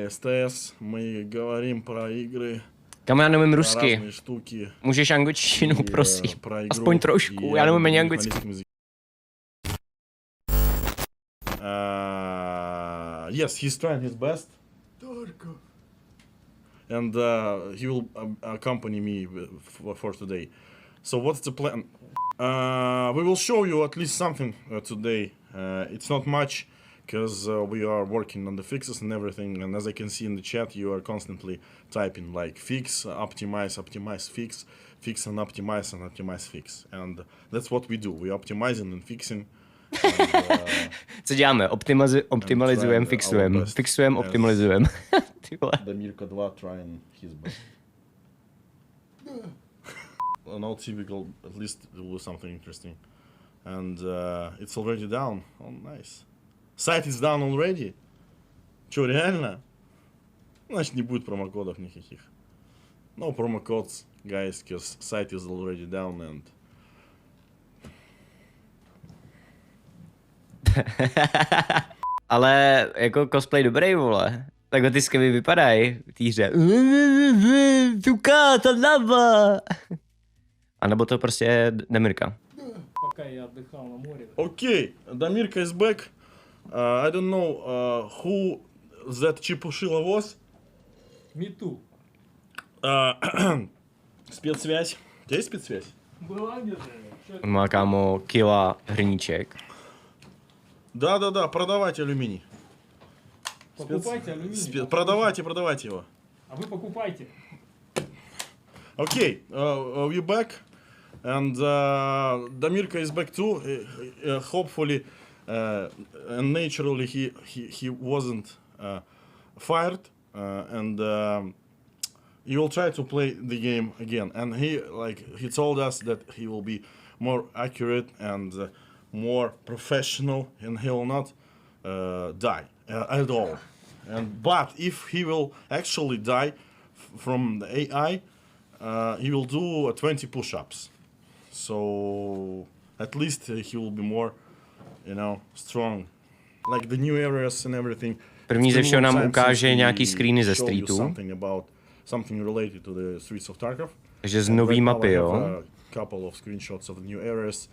СТС, мы говорим про игры, Kam já nevím про rusky. разные штуки. Můžeš angličtinu, и, prosím. про игру, Aspoň trošku, и já nevím буду ani говорить anglicky. на английском языке. Yes, he's trying his best. Tarkov. And he will accompany me for today. So what's the plan? We will show you at least something today. It's not much, because we are working on the fixes and everything, and as I can see in the chat, you are constantly typing like fix, optimize, optimize, fix and optimize, fix. And that's what we do. We optimizing and fixing. And, Co děláme? Optimalizujeme, fixujeme. Fixujeme, optimalizujeme. Ty vole. Damirka 2 trying his best. No typical, at least it will do something interesting. And it's already down. Oh, nice. Site is down already. Чё, реально? Значит, не будет промокодов никаких. No promo codes, guys, because site is already down and... Ale jako cosplay dobrý, vole. Takhle ty skevy vypadají v té hře. Tuka, ta lava. A nebo to prostě je Damirka. Пока я отдыхал на море. Okay, Damirka is back. I don't know who that чепушила was. Me too. Спецсвязь. У тебя есть спецсвязь? Была где-то. On má kámo kila hrníček. Да, продавайте алюминий. Покупайте алюминий. Продавайте его. А вы покупайте. Okay, we're back, and Damirka is back too. Hopefully, and naturally he wasn't fired, and he will try to play the game again. And he told us that he will be more accurate and more professional, and he will not die at all. But if he will actually die from the AI, he will do 20 push-ups. So at least he will be more, strong. Like the new areas and everything. První ze všeho nám ukáže nějaký screeny ze streetu. Something related to the streets of Tarkov. Takže z nový mapy, jo. A couple of screenshots of the new areas.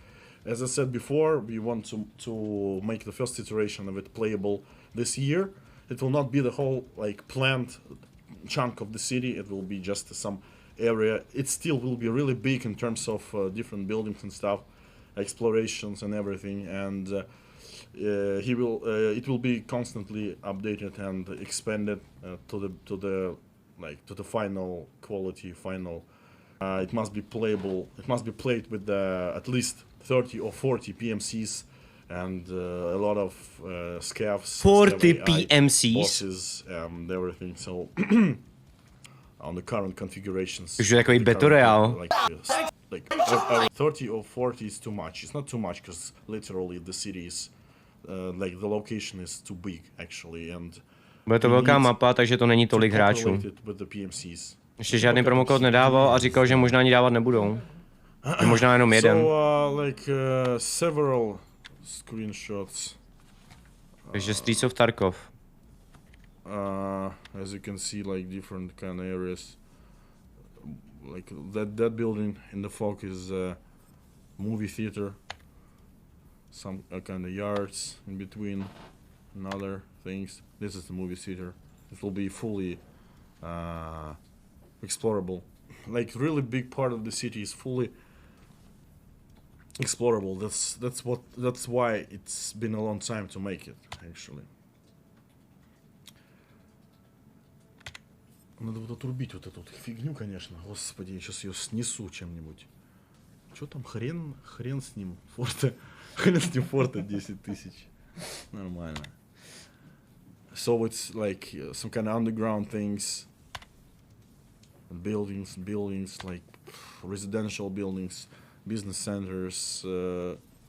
As I said before, we want to make the first iteration of it playable this year. It will not be the whole planned chunk of the city. It will be just some area. It still will be really big in terms of different buildings and stuff, explorations and everything. And it will be constantly updated and expanded to the final quality. It must be playable. It must be played with at least 30 or 40 PMCs and a lot of scavs, 40 PMCs, bosses, and everything. So on the current configurations, takže takový Battle Royale. Like 30 or 40 is too much. It's not too much because literally the city is the location is too big actually, and bude to velká mapa, takže to není tolik hráčů. Ještě žádný promokód nedával a říkal, že možná ani dávat nebudou. Že možná jenom jeden. So several screenshots. Takže Streets of Tarkov. As you can see, different kind of areas. That building in the fog is a movie theater. Some kind of yards in between and other things. This is the movie theater. It will be fully explorable. Really big part of the city is fully explorable. That's why it's been a long time to make it actually. Надо вот отрубить вот эту фигню, конечно. Господи, я сейчас ее снесу чем-нибудь. Что там, хрен с ним. Хрен с ним форта 10 тысяч. Нормально. So it's some kind of underground things. Buildings, residential buildings, business centers,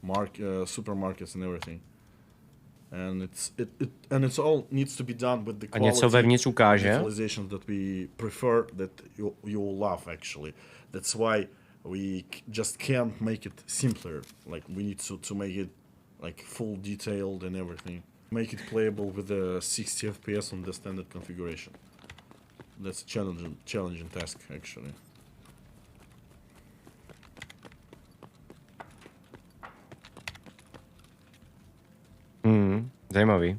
supermarkets and everything. And it's all needs to be done with the quality visualization that we prefer, that you will love actually. That's why we just can't make it simpler. We need to make it full detailed and everything. make it playable with the 60 FPS on the standard configuration. That's a challenging task, actually. Zajímavý.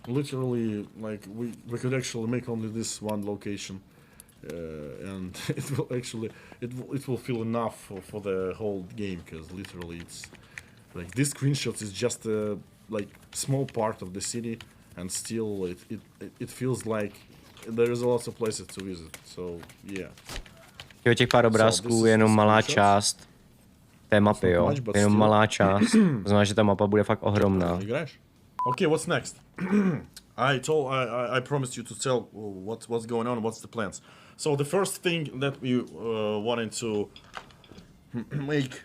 Literally, like we could actually make only this one location, and it will actually it will feel enough for the whole game, because literally it's like this screenshots is just a like small part of the city, and still it feels like there is a lot of places to visit. So yeah. Jo, těch pár obrázků je jenom malá část té mapy, jo. Jenom malá část. To znamená, že ta mapa bude fakt ohromná. Okay, what's next? I promised you to tell what's going on, what's the plans. So the first thing that we wanted to make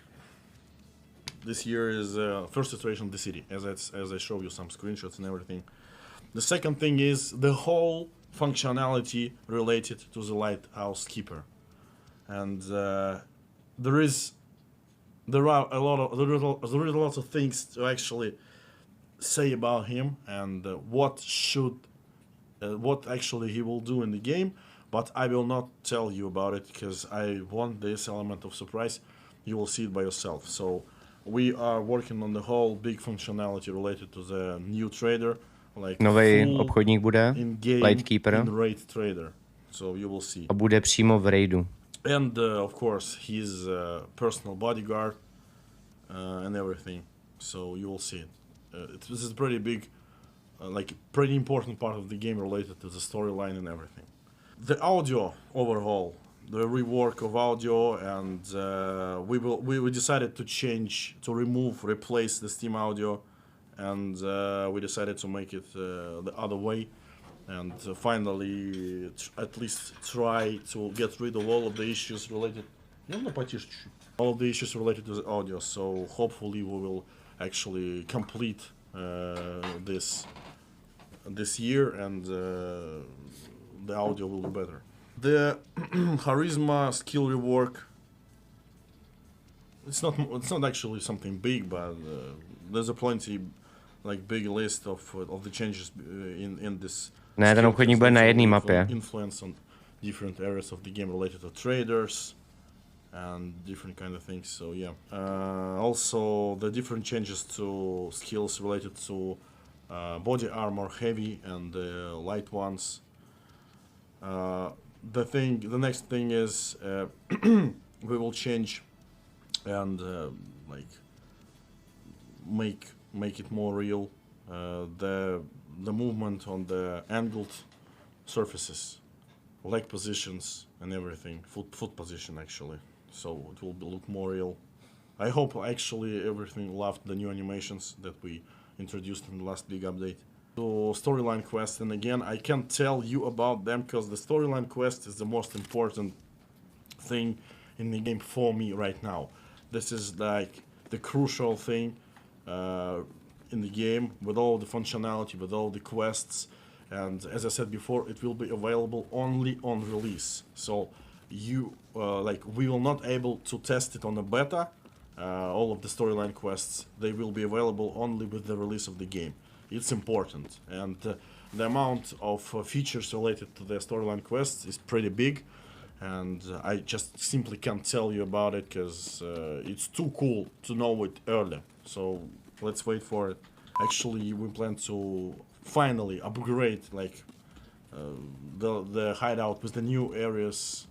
this year is first iteration of the city, as I show you some screenshots and everything. The second thing is the whole functionality related to the lighthouse keeper, and there are a lot of things to actually say about him, and what actually he will do in the game, but I will not tell you about it because I want this element of surprise. You will see it by yourself. So we are working on the whole big functionality related to the new trader, like nový obchodník bude, Lightkeeper, in raid trader. So you will see. A bude přímo v raidu. And of course his personal bodyguard and everything. So you will see it. This is pretty big, like pretty important part of the game related to the storyline and everything. The audio overhaul, the rework of audio, and we decided to replace the Steam audio, and we decided to make it the other way, and finally at least try to get rid of all of the issues related. All of the issues related to the audio. So hopefully we will actually complete this year, and the audio will be better. The charisma skill rework. It's not actually something big, but there's a plenty like big list of the changes in this. Ne, ten obchodník bude na jedné mapě. Influence on different areas of the game related to traders and different kind of things. So yeah. Also the different changes to skills related to body armor, heavy and light ones. The next thing is we will change and like make it more real. The movement on the angled surfaces, leg positions and everything, foot position actually. So it will look more real. I hope actually everything loved the new animations that we introduced in the last big update. So storyline quests, and again I can't tell you about them because the storyline quest is the most important thing in the game for me right now. This is like the crucial thing in the game, with all the functionality, with all the quests, and as I said before, it will be available only on release. So you we will not able to test it on a beta. All of the storyline quests, they will be available only with the release of the game. It's important, and the amount of features related to the storyline quests is pretty big, and I just simply can't tell you about it because it's too cool to know it early. So let's wait for it. Actually, we plan to finally upgrade like the hideout with the new areas,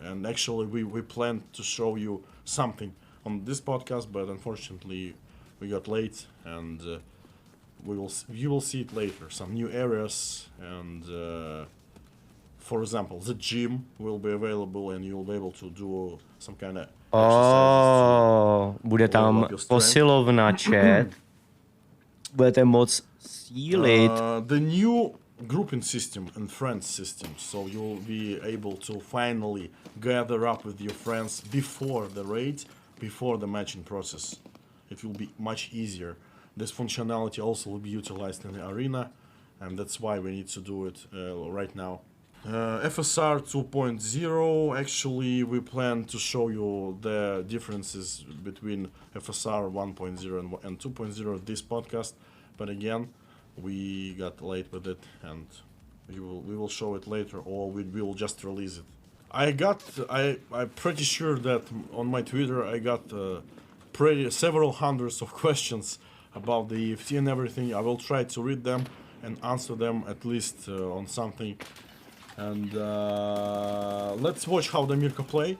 and actually we plan to show you something on this podcast, but unfortunately we got late, and you will see it later. Some new areas, and for example, the gym will be available, and you'll be able to do some kind of bude tam posilovna, chat. Budete moc sílit. The new grouping system and friends system, so you'll be able to finally gather up with your friends before the raid, before the matching process. It will be much easier. This functionality also will be utilized in the arena, and that's why we need to do it right now. FSR 2.0, actually we plan to show you the differences between FSR 1.0 and 2.0 this podcast, but again we got late with it and we will show it later, or we will just release it. I'm pretty sure that on my Twitter I got several hundreds of questions about the EFT and everything. I will try to read them and answer them at least on something. And let's watch how Damirkou play.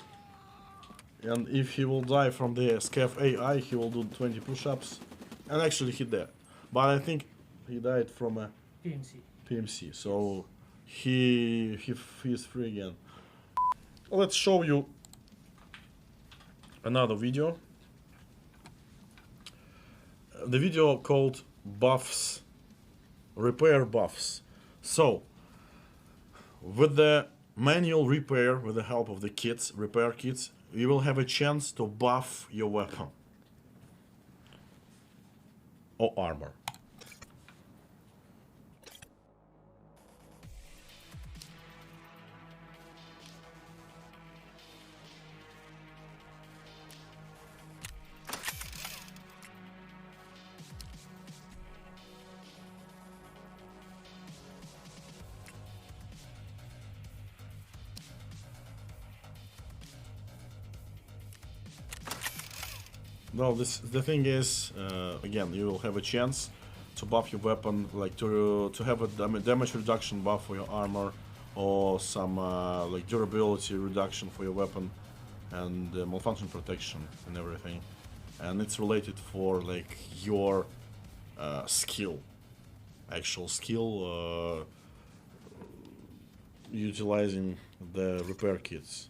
And if he will die from the SCAF AI, he will do 20 push-ups. And actually he did. But I think he died from a PMC. So he is free again. Let's show you another video. The video called Buffs, Repair Buffs. So, with the manual repair, with the help of the kits, repair kits, you will have a chance to buff your weapon or armor. Well, the thing is, again, you will have a chance to buff your weapon, like to have a damage reduction buff for your armor, or some like durability reduction for your weapon, and malfunction protection and everything. And it's related for like your skill, actual skill, utilizing the repair kits.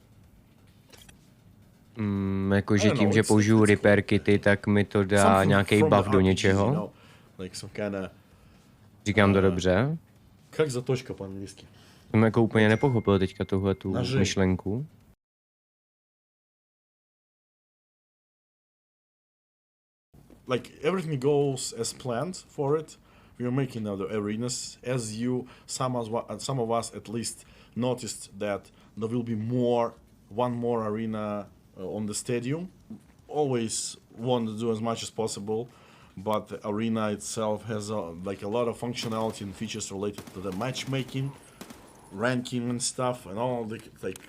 Jakože tím, že použiju repair kity, tak mi to dá nějaký buff do něčeho. Říkám to dobře. Jak zatočka po anglicky? Jsem jako úplně nepochopil teďka tuhletu myšlenku. Like everything goes as planned for it. We are making other arenas. As some of us at least noticed that there will be one more arena on the stadium. Always want to do as much as possible, but the arena itself has like a lot of functionality and features related to the matchmaking, ranking and stuff, and all the like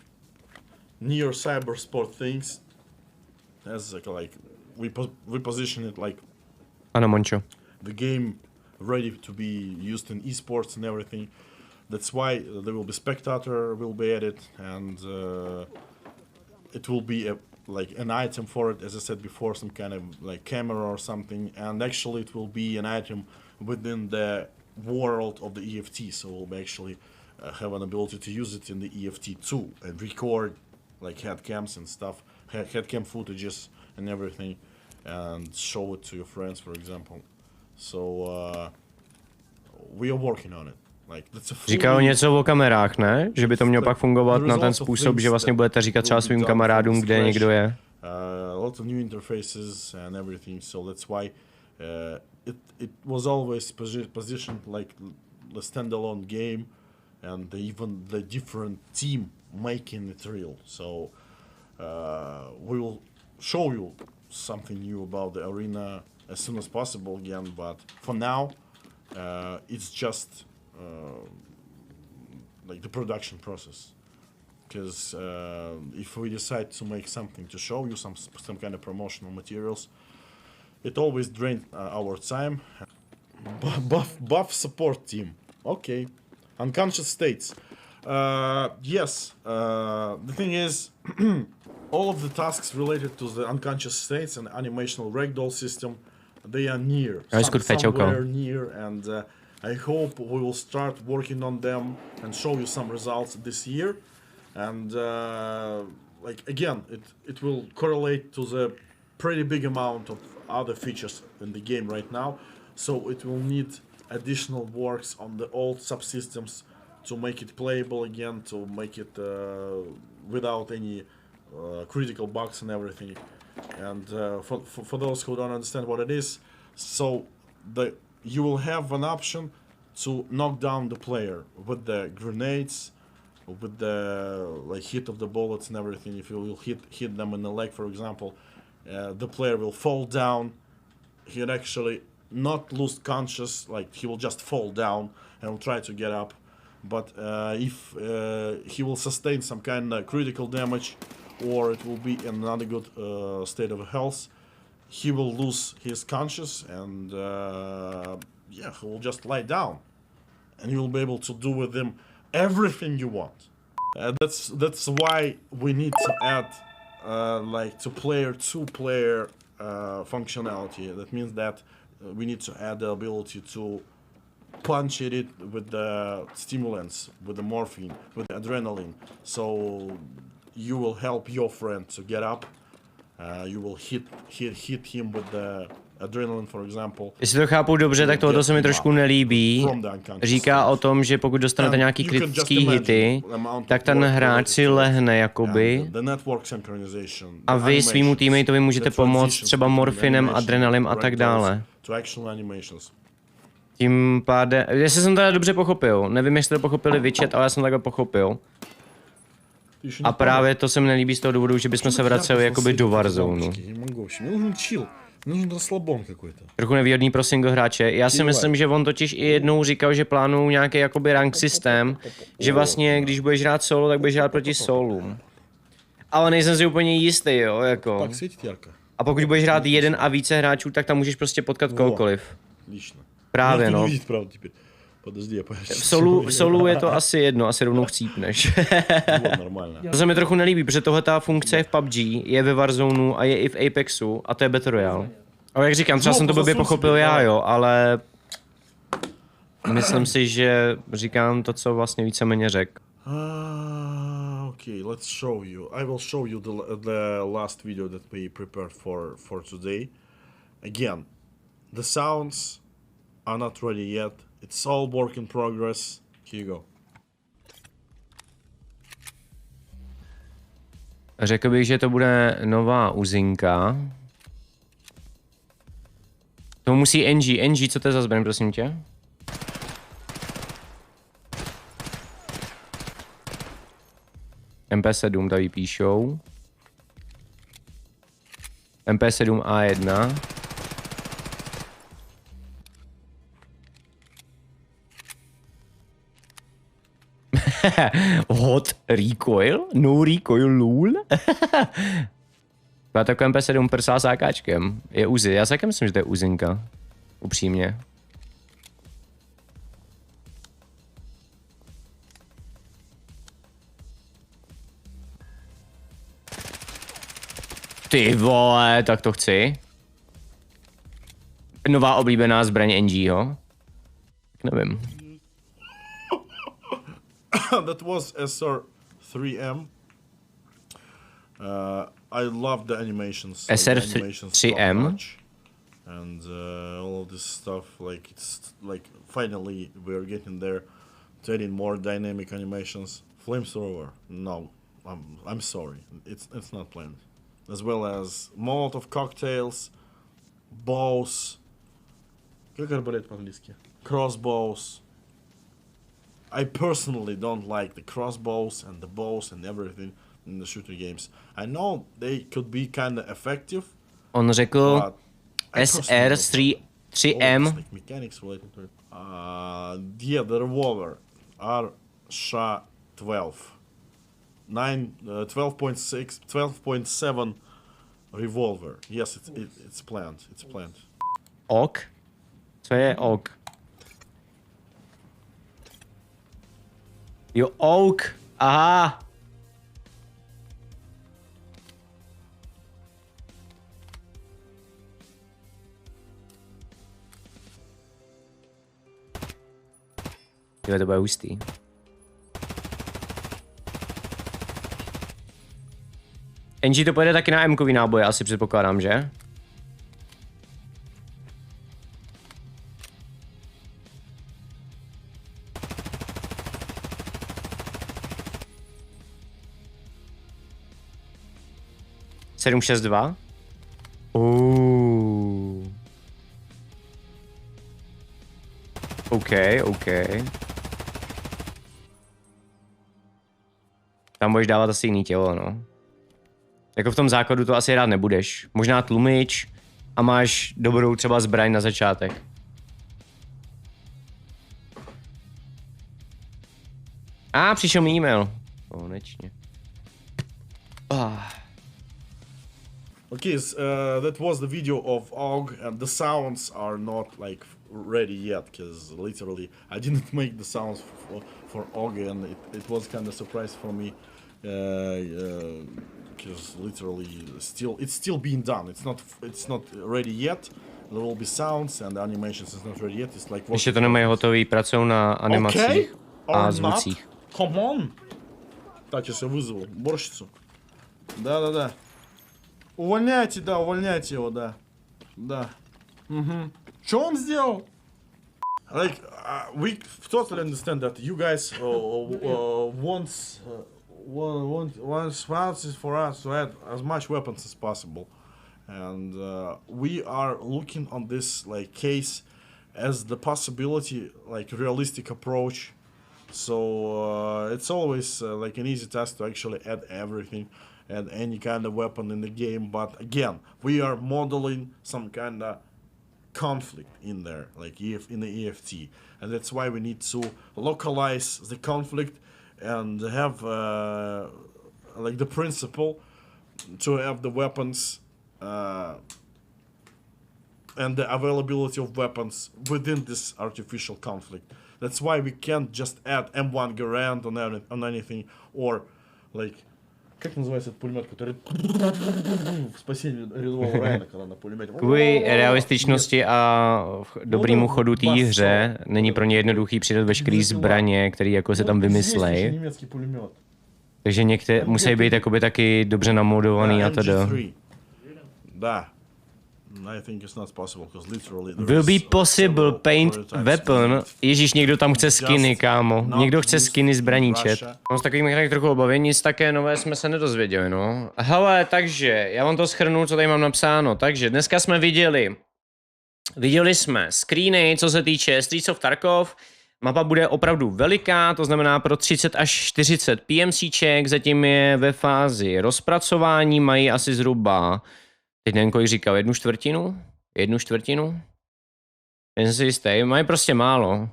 near cyber sport things. As like we position it like ano, Moncho. The game ready to be used in esports and everything. That's why there will be spectator will be added, and it will be like an item for it, as I said before, some kind of like camera or something, and actually it will be an item within the world of the EFT, so we'll actually have an ability to use it in the EFT too, and record like head cams and stuff, head cam footages and everything, and show it to your friends, for example. So we are working on it. Říkal něco o kamerách, ne? Že by to mělo pak fungovat na ten způsob, že vlastně budete říkat třeba svým kamarádům, kde někdo je. Lots of new interfaces and everything, so that's why it was always positioned like a standalone game, and even the different team making it real. So we will show you something new about the arena as soon as possible again, but for now it's just like the production process, because if we decide to make something to show you some kind of promotional materials, it always drains our time. Buff support team, okay. Unconscious states, yes. The thing is, all of the tasks related to the unconscious states and animational ragdoll system, they are near, somewhere near, and I hope we will start working on them and show you some results this year. And like again, it will correlate to the pretty big amount of other features in the game right now. So it will need additional works on the old subsystems to make it playable again, to make it without any critical bugs and everything. And for those who don't understand what it is, so you will have an option to knock down the player with the grenades, with the like hit of the bullets and everything. If you will hit them in the leg, for example, the player will fall down. He'll actually not lose conscious, like he will just fall down and will try to get up. But if he will sustain some kind of critical damage, or it will be in another good state of health, he will lose his conscious and yeah, he will just lie down, and you will be able to do with him everything you want. That's why we need to add like two-player functionality. That means that we need to add the ability to punch it with the stimulants, with the morphine, with the adrenaline. So you will help your friend to get up. You will hit him with the adrenaline, for example. Jestli to chápu dobře, tak tohle se mi trošku nelíbí. Říká o tom, že pokud dostanete nějaký kritický hity, tak ten hráč si lehne jakoby a vy svýmu teammateovi můžete pomoct třeba morfinem, adrenalem a tak dále. Tím pádem, jestli jsem to dobře pochopil, nevím, jestli to pochopili vyčet, ale já jsem takhle pochopil. A právě to se mi nelíbí z toho důvodu, že bychom se vraceli jakoby do Warzone. Trochu nevýhodný pro single hráče. Já si myslím, že on totiž i jednou říkal, že plánují nějaký jakoby rank systém, že vlastně, když budeš hrát solo, tak budeš hrát proti solům. Ale nejsem si úplně jistý, jo, jako. A pokud budeš hrát jeden a více hráčů, tak tam můžeš prostě potkat kohokoliv. Právě, no. V solu je to asi jedno, asi rovnou chcípneš. To se mi trochu nelíbí, protože tohle ta funkce je v PUBG, je ve Warzone a je i v Apexu a to je Battle Royale. Ale jak říkám, třeba jsem to blbě pochopil já, jo, ale myslím si, že říkám to, co vlastně víceméně řekl. Okay, let's show you. I will show you the last video that we prepared for today. Again, the sounds are not ready yet. It's all work in progress. Here you go. Řekl bych, že to bude nová uzinka. To musí NG. NG, co to je za zbraň, prosím tě? MP7 tady píšou. MP7 A1. Hot recoil? No recoil, lul? Byla takový MP7 prsá s AKčkem. Je Uzi. Já si taky myslím, že to je Uzinka. Upřímně. Ty vole, tak to chci. Nová oblíbená zbraň NGho. Tak nevím. That was SR3M. I love the animations. SR3M. And all of this stuff, like it's like finally we're getting there, to adding more dynamic animations. Flamethrower, no, I'm sorry, it's not planned. As well as Molotov cocktails, bows. Как арбалет по-английски? Crossbows. I personally don't like the crossbows and the bows and everything in the shooter games. I know they could be kind of effective. On řekl SR3M. Like mechanics related to it. Yeah, the revolver R-SHA-12. 12.6, 12.7 revolver. Yes, it's planned. It's planned. Ok? Co je ok? Jo, oak. Aha. Jo, to bude hustý. NG to pojede taky na M-kový náboje, asi předpokládám, že? Sedm, šest, dva. OK. Tam budeš dávat asi jiný tělo, no. Jako v tom základu to asi rád nebudeš. Možná tlumič a máš dobrou třeba zbraň na začátek. Přišel mi e-mail. Konečně. Okay, that was the video of Og, and the sounds are not like ready yet, because literally I didn't make the sounds for Og, and it was kind of surprise for me, because literally it's still being done. It's not ready yet. There will be sounds and the animations is not ready yet. It's like ještě to nemají hotový, pracují na animacích a zvucích. Come on. Так, сейчас я вызову уборщицу. Да. Увольняйте его, да. Да. Угу. Что он сделал? Like, we totally understand that you guys wants for us to add as much weapons as possible, and we are looking on this like case as the possibility, like realistic approach. So it's always like an easy task to actually add everything, add any kind of weapon in the game. But again, we are modeling some kind of conflict in there, like in the EFT, and that's why we need to localize the conflict and have like the principle to have the weapons and the availability of weapons within this artificial conflict. That's why we can't just add M1 Garand on anything, or like, как называется этот пулемет, который в спасении рядового Райана, когда на пулемете. Kvůli realističnosti a dobrýmu chodu té hře není pro ně jednoduchý přidat veškerý zbraně, které jako se tam vymyslej. Takže některé musí být jakoby taky dobře namodovaný a teda. Will be possible paint weapon. Ježíš, někdo tam chce skiny, kámo. Někdo chce skiny zbraní, chat. Mám s takovým hraním trochu obavy, nic také nové jsme se nedozvěděli, no. Hele, takže, já vám to shrnu, co tady mám napsáno. Takže, dneska jsme viděli jsme screeny, co se týče Streets of Tarkov. Mapa bude opravdu veliká, to znamená pro 30 až 40 PMCček, zatím je ve fázi rozpracování, mají asi zhruba, teď nevím, kolik říkal, 1/4? 1/4? Nejsem si jistý, mají prostě málo.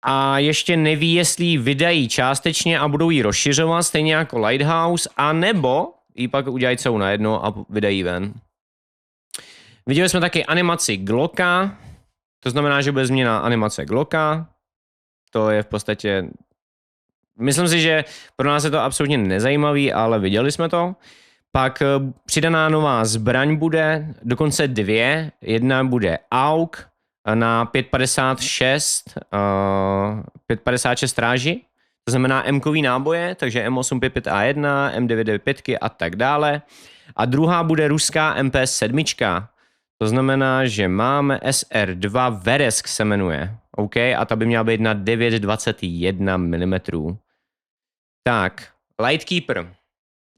A ještě neví, jestli ji vydají částečně a budou ji rozšiřovat, stejně jako Lighthouse, anebo ji pak udělají celou najednou a vydají ven. Viděli jsme taky animaci Glocka, to znamená, že bude změna animace Glocka. To je v podstatě, myslím si, že pro nás je to absolutně nezajímavý, ale viděli jsme to. Pak přidaná nová zbraň bude, dokonce dvě. Jedna bude AUG na 5,56 stráži, to znamená M-kový náboje, takže M855A1, M995 a tak dále. A druhá bude ruská MP7, to znamená, že máme SR2 Veresk se jmenuje, OK, a ta by měla být na 9,21 mm. Tak, Lightkeeper.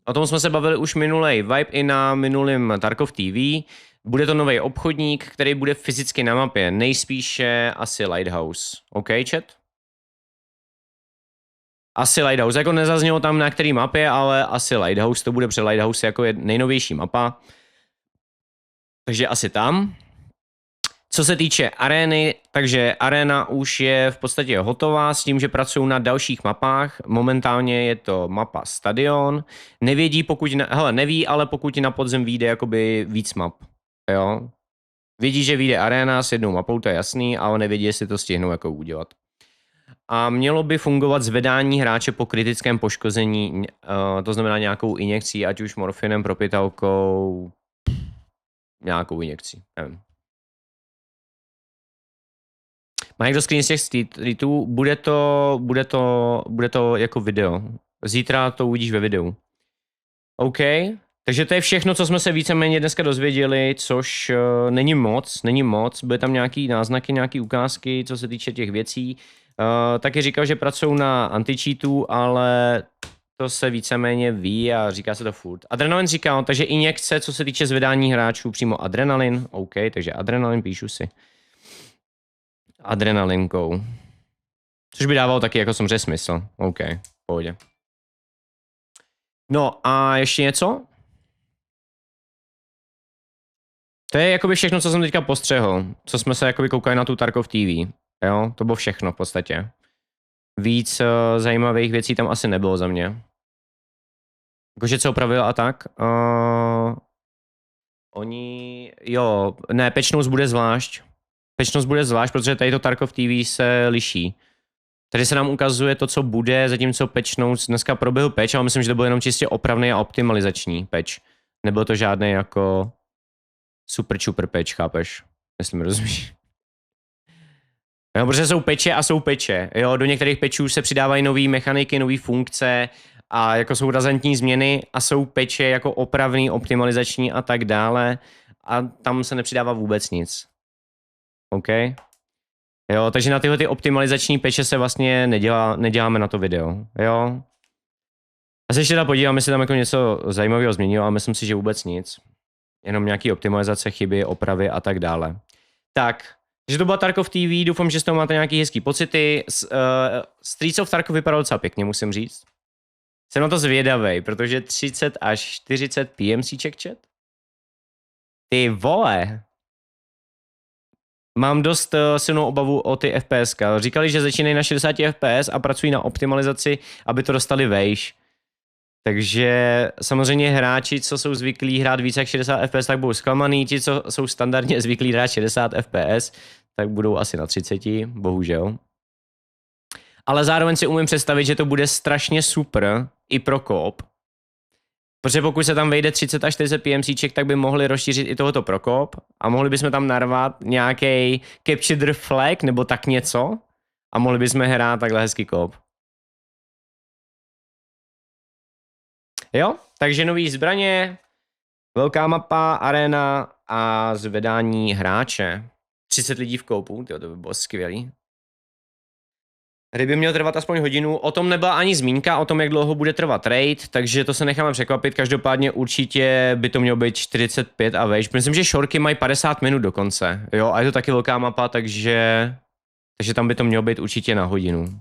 O tom jsme se bavili už minulej vibe i na minulém Tarkov TV. Bude to nový obchodník, který bude fyzicky na mapě. Nejspíše asi Lighthouse. OK, chat? Asi Lighthouse. Jako nezaznělo tam na který mapě, ale asi Lighthouse. To bude před Lighthouse jako nejnovější mapa. Takže asi tam. Co se týče arény, takže aréna už je v podstatě hotová s tím, že pracují na dalších mapách. Momentálně je to mapa Stadion. Nevědí, neví, ale pokud na podzem vyjde jakoby víc map. Jo? Vědí, že vyjde aréna s jednou mapou, to je jasný, ale nevědí, jestli to stihnou jako udělat. A mělo by fungovat zvedání hráče po kritickém poškození, to znamená nějakou injekcí, ať už morfinem, propytalkou, nějakou injekcí, nevím. Má někdo screen z těch streetů? Bude to jako video. Zítra to uvidíš ve videu. OK. Takže to je všechno, co jsme se víceméně dneska dozvěděli, což není moc. Bude tam nějaký náznaky, nějaký ukázky, co se týče těch věcí. Taky říkal, že pracují na anti-cheatu, ale to se víceméně ví a říká se to furt. Adrenalin říkal, takže injekce, co se týče zvedání hráčů, přímo adrenalin. OK, takže adrenalin píšu si. Adrenalinkou. Což by dávalo taky jako samozřejmě smysl. OK, v pohodě. No a ještě něco? To je jakoby všechno, co jsem teďka postřehl. Co jsme se jakoby koukali na tu Tarkov TV. Jo, to bylo všechno v podstatě. Víc zajímavých věcí tam asi nebylo za mě. Jakože co opravil a tak. Oni, jo, ne, patchnotes bude zvlášť. Patchnotes bude zvlášť, protože tady to Tarkov TV se liší. Tady se nám ukazuje to, co bude, zatímco patchnotes dneska proběhl patch, ale myslím, že to byl jenom čistě opravný a optimalizační patch. Nebyl to žádný jako super patch, chápeš? Jestli mi rozumíš. Jo, protože jsou patche a jsou patche. Jo, do některých patchů se přidávají nové mechaniky, nové funkce a jako jsou razantní změny a jsou patche jako opravný, optimalizační a tak dále a tam se nepřidává vůbec nic. OK? Jo, takže na tyhle ty optimalizační patche se vlastně neděláme na to video. Jo? A se ještě teda podívám, jestli tam jako něco zajímavého změnilo, ale myslím si, že vůbec nic. Jenom nějaký optimalizace, chyby, opravy a tak dále. Tak, takže to byla Tarkov TV, doufám, že z toho máte nějaký hezký pocity. Streets of Tarkov vypadalo docela pěkně, musím říct. Jsem na to zvědavej, protože 30 až 40 PMCček chat? Ty vole! Mám dost silnou obavu o ty FPS. Říkali, že začínají na 60 FPS a pracují na optimalizaci, aby to dostali vejš. Takže samozřejmě hráči, co jsou zvyklí hrát více jak 60 FPS, tak budou zklamaný. Ti, co jsou standardně zvyklí hrát 60 FPS, tak budou asi na 30, bohužel. Ale zároveň si umím představit, že to bude strašně super i pro co-op. Protože pokud se tam vejde 30 až 40 PMCček, tak by mohli rozšířit i tohoto pro co-op a mohli bychom tam narvat nějaký capture flag nebo tak něco a mohli bychom hrát takhle hezký co-op. Jo, takže nový zbraně, velká mapa, arena a zvedání hráče. 30 lidí v koupu, to by bylo skvělý. Hry by měl trvat aspoň hodinu, o tom nebyla ani zmínka, o tom, jak dlouho bude trvat raid, takže to se necháme překvapit, každopádně určitě by to mělo být 45 a vejš. Myslím, že šorky mají 50 minut dokonce, jo, a je to taky velká mapa, takže tam by to mělo být určitě na hodinu.